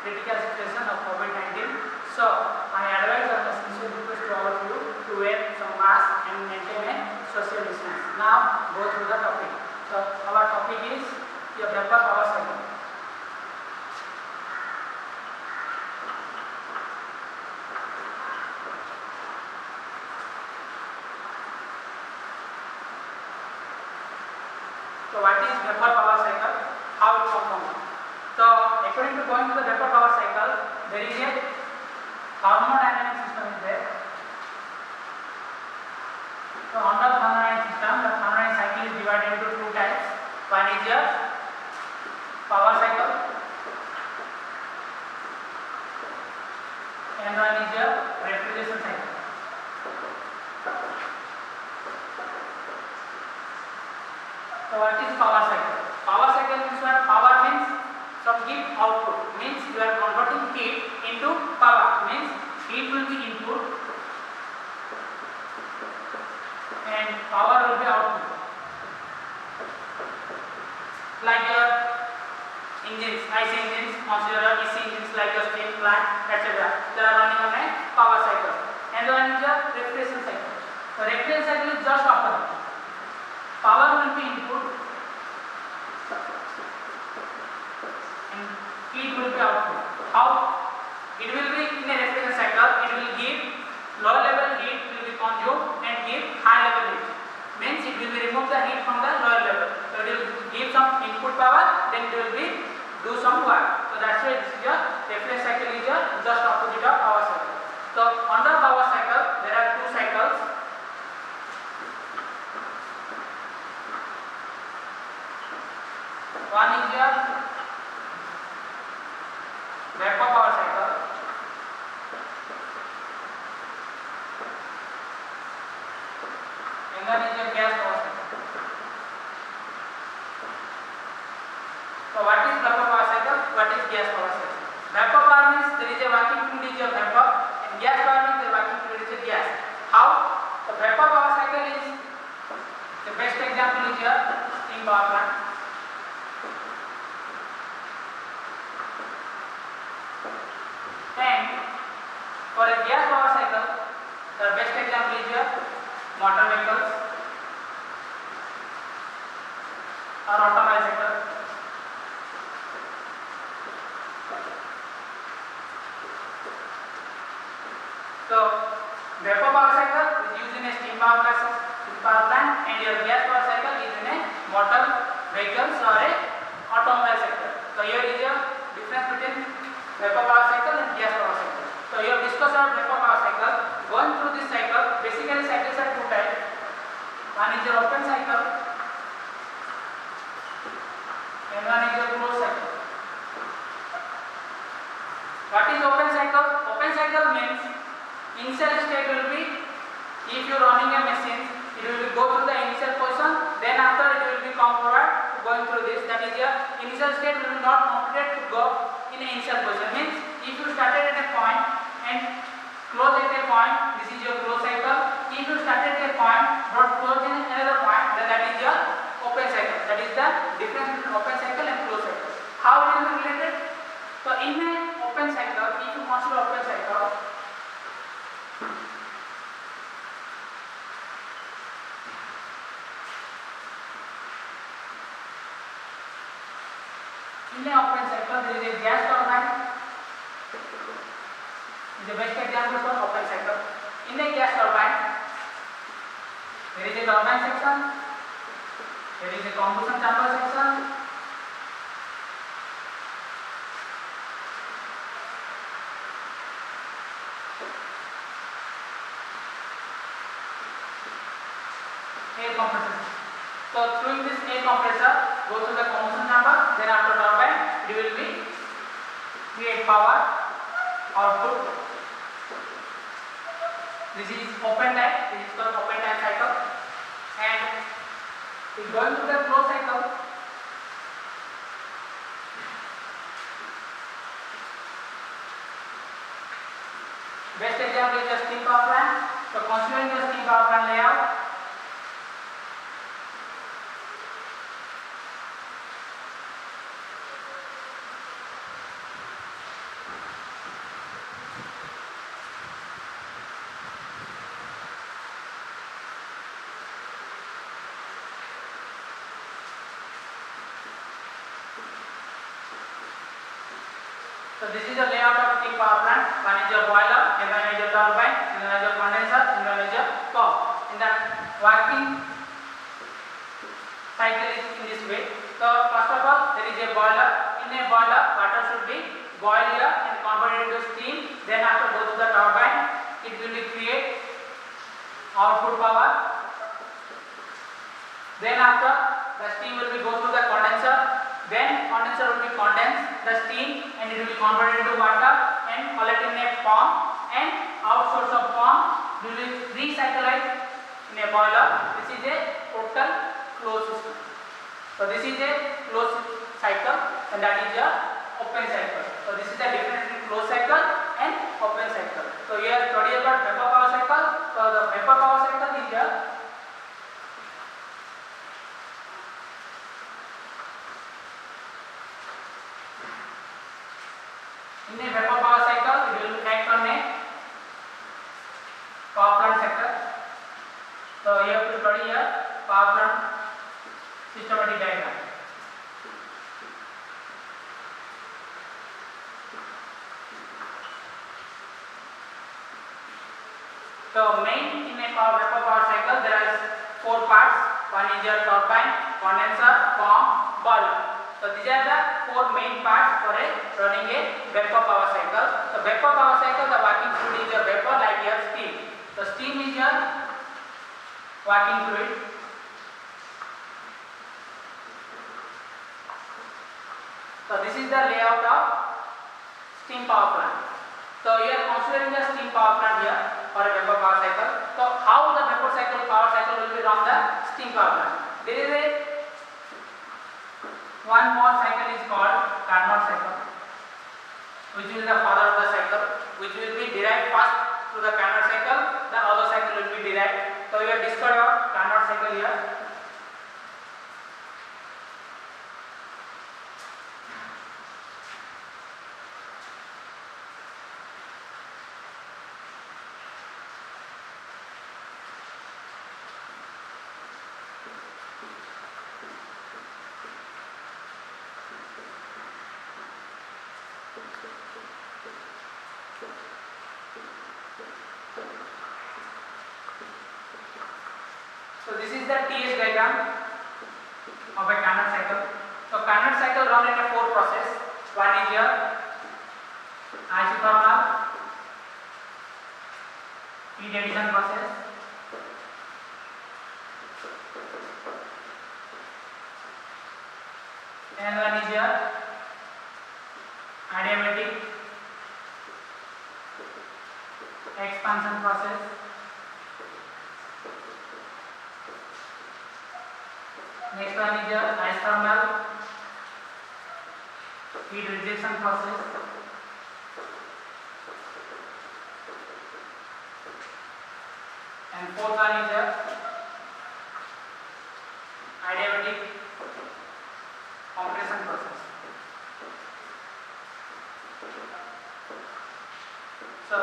critical situation of COVID-19. So, my advice or my sincere request to all of you to wear some mask and maintain a social distance. Now, go through the topic. So, our topic is your vapor power cycle. So, what is vapor power cycle? How it comes from? So, according to going to the vapor power cycle, there is a thermodynamic system is there. So, under thermodynamic system, the thermodynamic cycle is divided into two types. One is your power cycle, and one is your refrigeration cycle. So, what is power cycle? Power cycle means what? Power means some heat output, means you are converting heat into power, means heat will be input and power will be output. Like your engines, IC engines, consider EC engines like your steam plant, etc. They are running on a power cycle. And one is your refrigeration cycle. So, refrigeration cycle is just opposite. Power will be input and heat will be output. How? It will be in a refrigeration cycle, it will give low level heat will be consumed and give high level heat. Means it will be remove the heat from the lower level. So, it will give some input power, then it will be do some work. So, that's why this is your refrigeration cycle is your just opposite of power cycle. So, under power cycle there are two cycles. One is your vapor power cycle, and one is your gas power cycle. So, what is vapor power cycle? What is gas power cycle? Vapor power means there is a working fluid is your vapor, and gas power means the working fluid is a gas. How? The vapor power cycle is the best example is your steam power plant. And for a gas power cycle, the best example is your motor vehicles or automobile sector. So, vapor power cycle is used in a steam power plant, and your gas power cycle is in a motor vehicles or a automobile sector. So, here is your difference between vapor power cycle and gas power cycle. So, you have discussed about vapor power cycle. Going through this cycle, basically cycles are two types. One is your open cycle and one is your closed cycle. What is open cycle? Open cycle means initial state will be, if you are running a machine, it will go through the initial position, then after it will be come forward going through this. That is your initial state will be not completed to go initial position. Means if you started at a point and close at a point, this is your closed cycle. If you started at a point but close in another point, then that is your open cycle. That is the difference between open cycle and closed cycle. How it is related? So in an open cycle, if you consider open cycle, in an open cycle there is a gas turbine. The best example for open cycle. In a gas turbine, there is a turbine section, there is a combustion chamber section, air compressor. So through this air compressor goes to the combustion chamber, then after turbine it will be create power output. This is open type, this is called open type cycle, and it going to the closed cycle. Best example is the steam power plant. So considering the steam power plant layout, so this is the layout of steam power plant. One is your boiler, and one is your turbine, and one is your condenser, and one is your pump. And the working cycle is in this way. So first of all, there is a boiler. In a boiler, water should be boiled here and converted into steam. Then after go to the turbine, it will be create output power. Then after the steam will be go to the condenser. Then condenser will be condense the steam and it will be converted into water and collect in a pump, and outsource of pump will be recycled in a boiler. This is a total closed system. So this is a closed cycle and that is a open cycle. So this is the difference between closed cycle and open cycle. So here study about vapor power cycle. So the vapor power cycle is here. In a vapor power cycle, it will act on a power plant sector. So you have to study here power plant systematic diagram. So main in a vapor power cycle there are 4 parts. One is your turbine, condenser, pump, boiler. So these are the 4 main parts for running a vapor power cycle. So vapor power cycle, the working fluid is your vapor, like your steam. So steam is your working fluid. So this is the layout of steam power plant. So you are considering the steam power plant here for a vapor power cycle. So how the vapor cycle power cycle will be run the steam power plant? There is a one more cycle is called Carnot cycle, which is the father of the cycle, which will be derived first through the Carnot cycle, the other cycle will be derived. So we have discovered our Carnot cycle here. So this is the TS diagram of a Carnot cycle. So Carnot cycle run in a 4 process. One is your isothermal heat addition process. And one is your adiabatic expansion process. Next one is your isothermal heat rejection process. And fourth one is the adiabatic compression process. So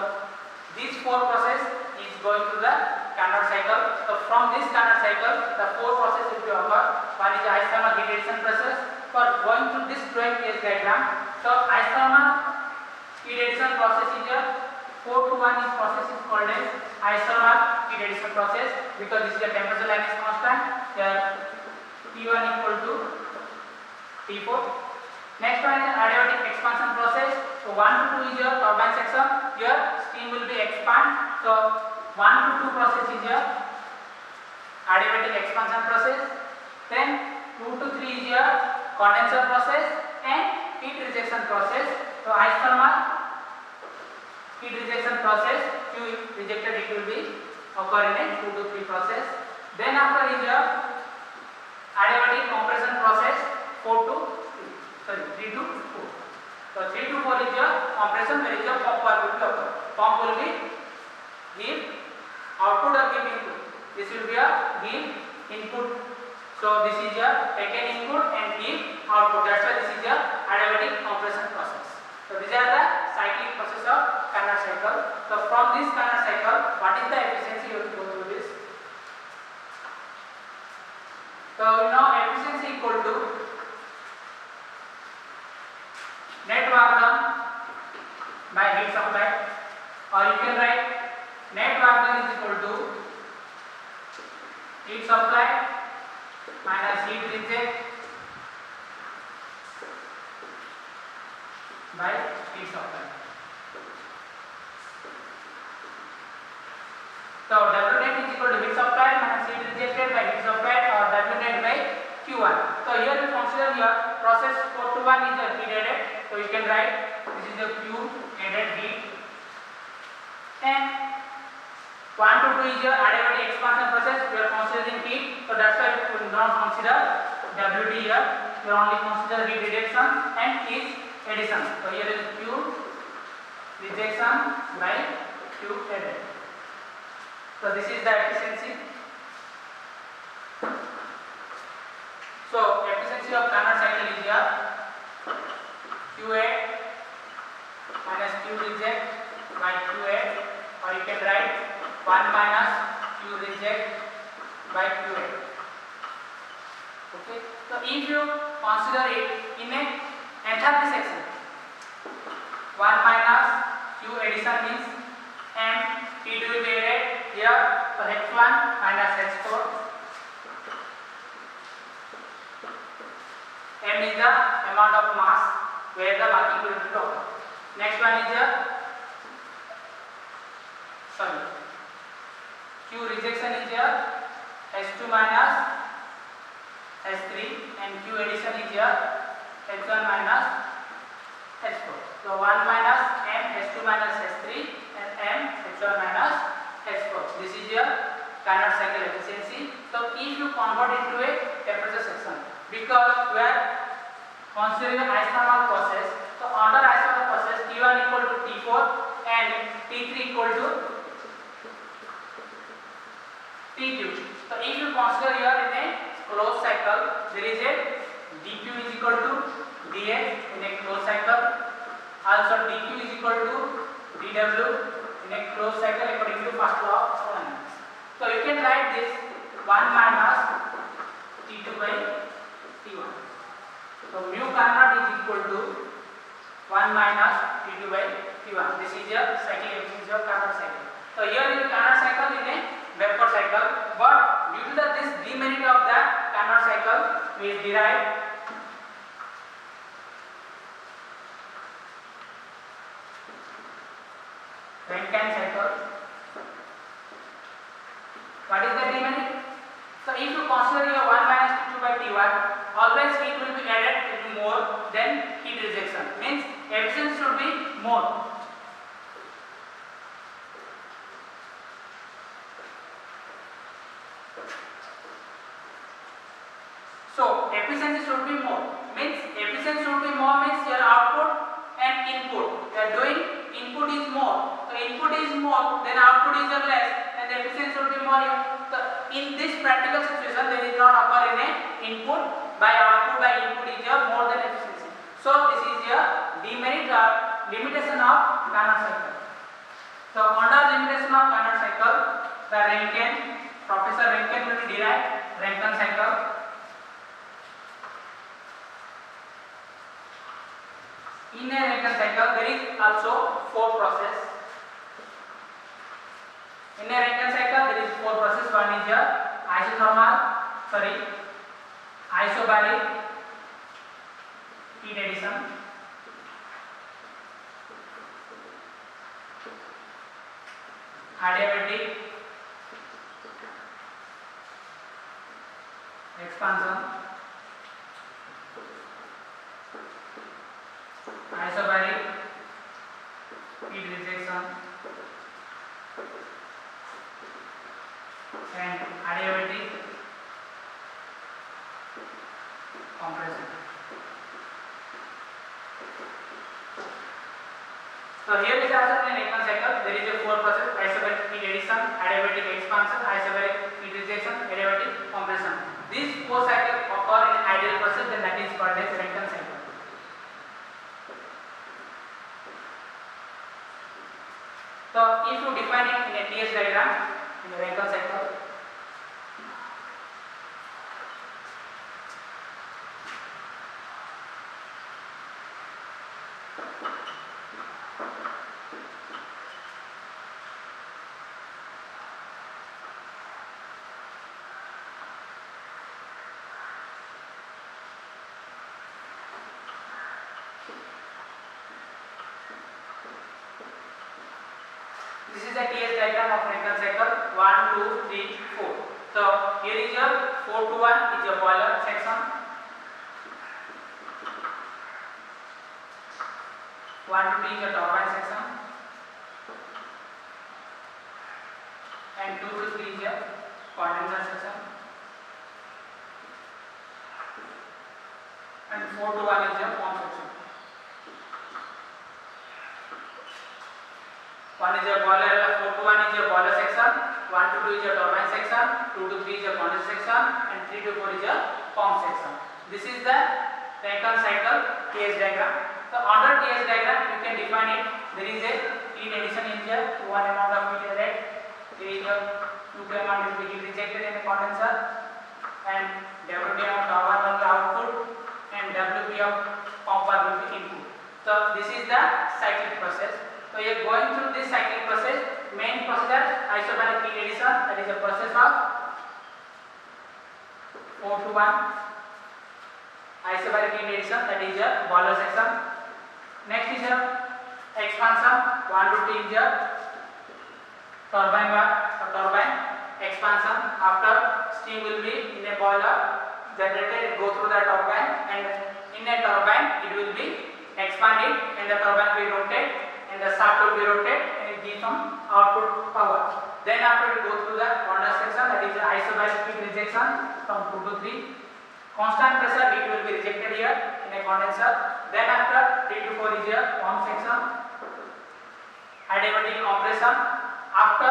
these four process is going through the Carnot cycle. So from this Carnot cycle, the four process will be occur. One is isothermal heat rejection process. For going through this drawing phase diagram, so isothermal heat addition process is a 4 to 1 is process is called as isothermal heat addition process, because this is a temperature line is constant. Here T1 equal to T4. Next one is adiabatic expansion process. So 1 to 2 is your turbine section. Here steam will be expand. So 1 to 2 process is your adiabatic expansion process. Then 2 to 3 is your condenser process and heat rejection process. So isothermal heat rejection process, Q rejected, it will be occur in a 2 to 3 process. Then after is your adiabatic compression process 3 to 4. So 3 to 4 is your compression, where is your pump work will be occur. Pump will be give output or give input. This will be a give input. So this is your taken input and give output. That's why this is your adiabatic compression process. So these are the cyclic process of Carnot cycle. So from this Carnot cycle, what is the efficiency? You have to go through this. So now efficiency equal to net work done by heat supply, or you can write net work done is equal to heat supply minus heat reject by heat supply. So W net is equal to heat supply minus heat rejected by heat supplied, or W net by Q1. So here you consider your process 4 to 1 is a heat added. So you can write this is the Q added heat, and 1 to 2 is your adiabatic expansion process. We are considering heat, so that's why we will not consider WD here. We only consider heat rejection and heat addition. So here is Q rejection by Q added. So this is the efficiency. So efficiency of Carnot cycle is here QA minus Q reject by QA, or you can write 1 minus Q reject by QA. Okay. So if you consider it in a enthalpy section, 1 minus Q addition means M T2 will be added here. So H1 minus H4. M is the amount of mass where the working will be occur. Next one is the Q rejection is here H2 minus H3, and Q addition is here H1 minus H4. So 1 minus M H2 minus H3 and M H1 minus H4. This is your Carnot cycle efficiency. So if you convert into a temperature section, because we are considering isothermal process, so under isothermal process T1 equal to T4 and T3 equal to T2. So if you consider here in a closed cycle, there is a dq is equal to dx in a closed cycle. Also dq is equal to dw in a closed cycle according to first law of thermodynamics. So you can write this 1 minus T2 by T1. So mu Carnot is equal to 1 minus T2 by T1. This is your cyclic efficiency of Carnot cycle. So here is Carnot cycle in a vapor cycle, but due to this demerit of the Carnot cycle, we derive Rankine cycle. What is the demerit? So if you consider your 1 minus T2 by T1, always heat will be added to be more than heat rejection. Means efficiency should be more. So efficiency should be more. Means efficiency should be more means your output input by output by input is more than efficiency. So this is a demerit or limitation of Carnot cycle. So under limitation of Carnot cycle, the Rankine, Professor Rankine will derive Rankine cycle. In a Rankine cycle, there is also 4 processes. In a Rankine cycle, there is 4 processes. One is isobaric heat addition, adiabatic expansion, isobaric heat rejection, and adiabatic compression. So here is also in a Rankine cycle there is a 4 process: isobaric heat addition, adiabatic expansion, isobaric heat rejection, adiabatic compression. These 4 cycles occur in ideal process, then that is called as Rankine cycle. So if you define it in a TS diagram in a Rankine cycle, this is a TS diagram of Rankine cycle 1, 2, 3, 4. So here is your 4 to 1 is your boiler section, 1 to 3 is your turbine section, and 2 to 3 is your condenser section, and 4 to 1 is your pump section. One is your boiler, 4 to 1 is your boiler section, 1 to 2 is your turbine section, 2 to 3 is your condenser section, and 3 to 4 is your pump section. This is the Rankine cycle TS diagram. So under TS diagram you can define it. There is a heat addition in here, 1 amount of heat added. There is a 2 amount will be rejected in the condenser, and WP of turbine will be output, and WP of pump will be input. So this is the cyclic process. So you are going through this cyclic process. Main process isobaric heat addition, that is a process of 4 to 1. Isobaric heat addition, that is your boiler section. Next is your expansion, 1 to 3 is your turbine expansion. After steam will be in a boiler generated, go through the turbine, and in a turbine it will be expanded, and the turbine will rotate, and the shaft will be rotated, and it gives some output power. Then after it go through the condenser section, that is the isobaric heat rejection from 2 to 3. Constant pressure heat will be rejected here in a condenser. Then after 3 to 4 is your pump section, adiabatic compression. After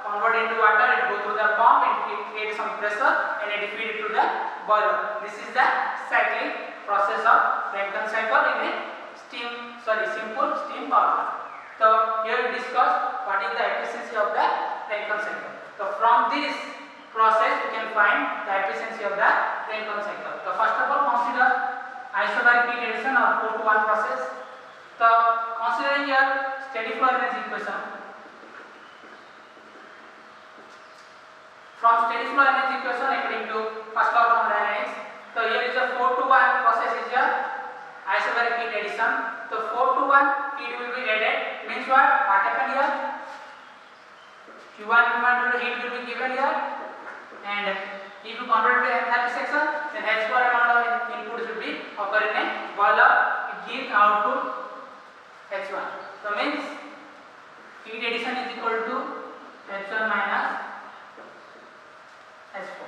convert into water, it go through the pump and it create some pressure, and it feed it to the boiler. This is the cyclic process of Rankine cycle in a simple steam power plant. So here we discuss what is the efficiency of the Rankine cycle. So from this process we can find the efficiency of the Rankine cycle. So first of all consider isobaric heat addition or 4 to 1 process. So considering your steady flow energy equation, from steady flow energy equation according to first law of thermodynamics, so here is a 4 to 1 process is your isobaric heat addition. So 4 to 1 heat will be added, means what happened here? Q1 heat will be given here, and if you convert to enthalpy section, then H4 amount of input should be occur in a boiler. It gives output H1. So means heat addition is equal to H1 minus H4.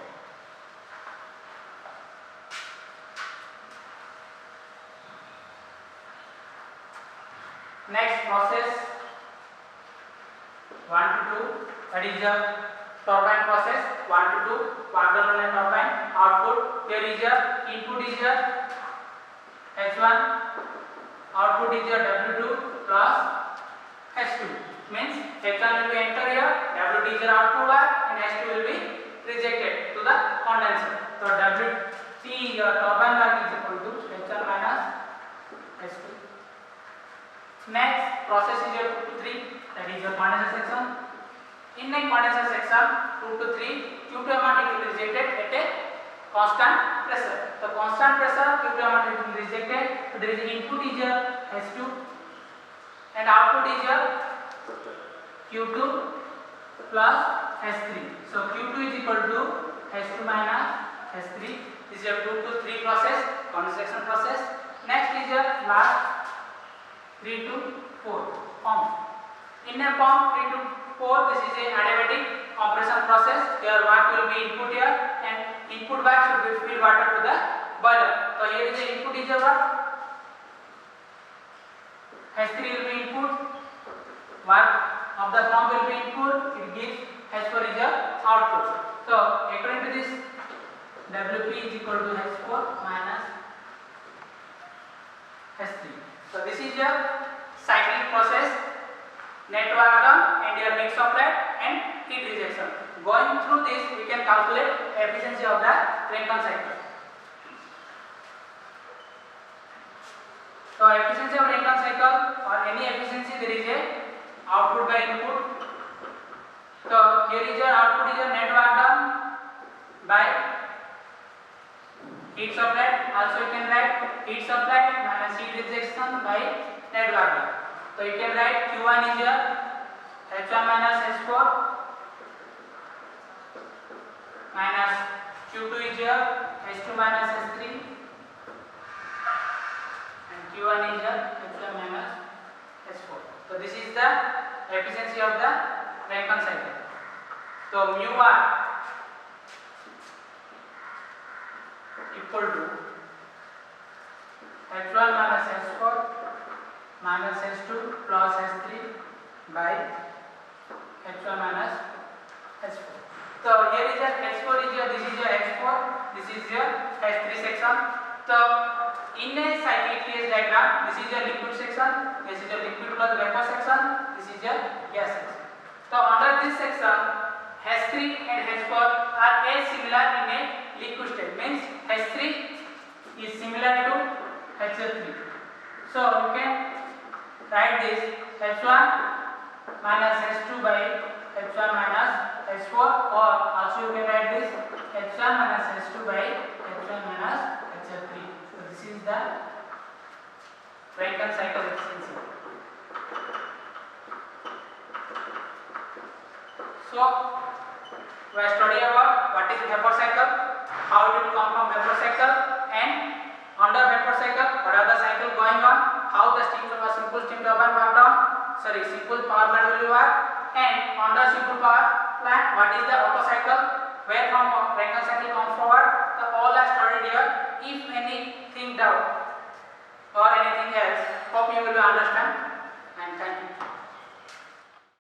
Next process 1 to 2, that is the turbine process 1 to 2 work done on a turbine. Output here is your input is your H1, output is your W2 plus H2, means H1 will be enter here, W2 is your output wire and H2 will be rejected to the condenser. So WT your turbine work is equal to H1 minus H2. Next process is your 2 to 3, that is your condenser section. In the condenser section 2 to 3 Q2 amount it will be rejected at a constant pressure. The constant pressure Q2 amount it will be rejected. So there is input is your H2 and output is your Q2 plus H3. So Q2 is equal to H2 minus H3. This is your 2 to 3 process, condensation process. Next is your last 3 to 4 pump. In a pump 3 to 4, this is a adiabatic compression process. Here what will be input here and input back should be feed water to the boiler. So here is the input is your what? H3 will be input. What of the pump will be input? It gives H4 is your output. So according to this, WP is equal to H4 minus H3. So this is your cyclic process, net work done and your mix applied and heat rejection. Going through this, we can calculate efficiency of the Rankine cycle. So efficiency of Rankine cycle or any efficiency, there is a output by input. So here is your output is your net work done by heat supplied. Also you can write heat supplied minus heat rejection by net work done. So you can write Q1 is your H1 minus H4 minus Q2 is your H2 minus H3 and Q1 is your H1 minus H4. So this is the efficiency of the Rankine cycle. So mu r equal to H1 minus H4 minus H2 plus H3 by H1 minus H4. So here is your H4 is your, this is your H4, this is your H3 section. So in a cyclic phase diagram, this is your liquid section, this is your liquid plus vapor section, this is your gas section. So under this section, H3 and H4 are as similar in a liquid state, means H3 is similar to HF3. So you can write this H1 minus H2 by H1 minus H4, or also you can write this H1 minus H2 by H1 minus HF3. So this is the Rankine cycle efficiency. So we are studying about what is vapor cycle, how it will come from vapor cycle, and under vapor cycle what are the cycle going on, how the simple steam turbine work down, simple power plant will work, and under simple power plant what is the Otto cycle, where from Rankine cycle comes forward. So all are studied here. If anything doubt or anything else, hope you will understand, and thank you.